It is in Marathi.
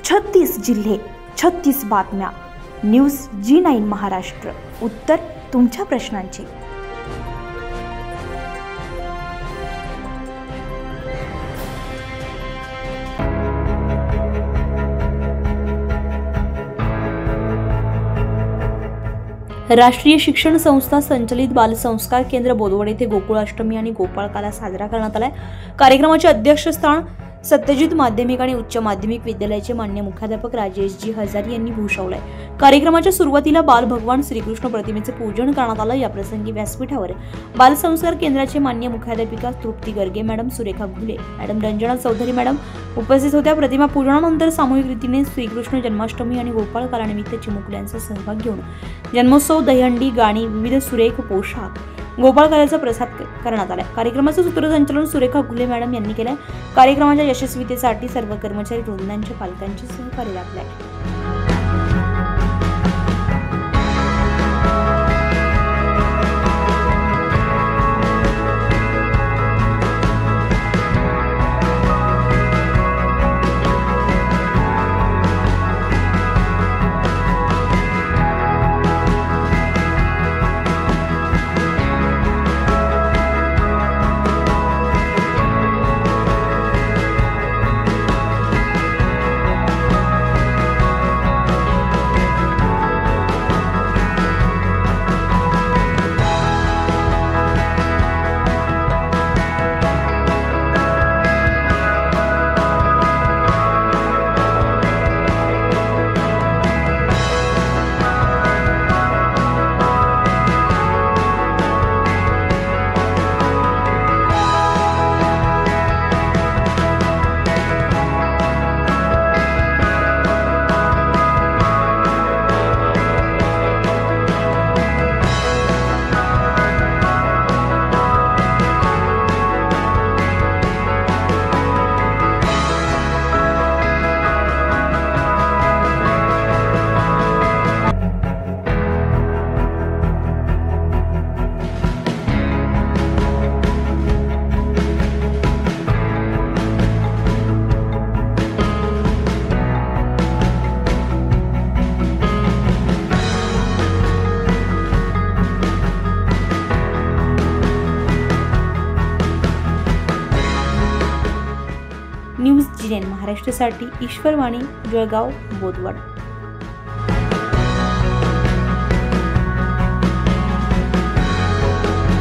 36 जिल्हे, 36 बातम्या. News G9 Maharashtra. उत्तर तुमच्या प्रश्नांचे. राष्ट्रीय शिक्षण संस्था संचलित बालसंस्कार केंद्र बोदवड येथे गोकुळाष्टमी आणि गोपाळकाला साजरा करण्यात आलाय. कार्यक्रमाचे अध्यक्षस्थान सत्यजित माध्यमिक आणि उच्च माध्यमिक विद्यालयाचे मान्य मुख्याध्यापक राजेशजी हजारी यांनी भूषवलंय. कार्यक्रमाच्या सुरुवातीला बाल भगवान श्रीकृष्ण प्रतिमेचे पूजन करण्यात आलं. या प्रसंगी व्यासपीठावर बालसंस्कार केंद्राचे मान्य मुख्याध्यापिका Trupti Garge madam, Surekha Ghule madam, Ranjana Chaudhari madam उपस्थित होत्या. प्रतिमा पूजनानंतर सामूहिक रीतीने श्रीकृष्ण जन्माष्टमी आणि गोपाळकालानिमित्त चिमुकल्यांचा सहभाग घेऊन जन्मोत्सव, दहीहंडी, गाणी, विविध सुरेख पोशाख, गोपाळकालाचा प्रसाद करण्यात आला. कार्यक्रमाचे सूत्रसंचालन सुरेखा घुले मॅडम यांनी केले. कार्यक्रमाच्या यशस्वीतेसाठी सर्व कर्मचारी वृंदांच्या पालकांचे सहकार्य लाभले. न्यूज G9 महाराष्ट्रासाठी ईश्वर वाणी, जळगाव, बोदवड.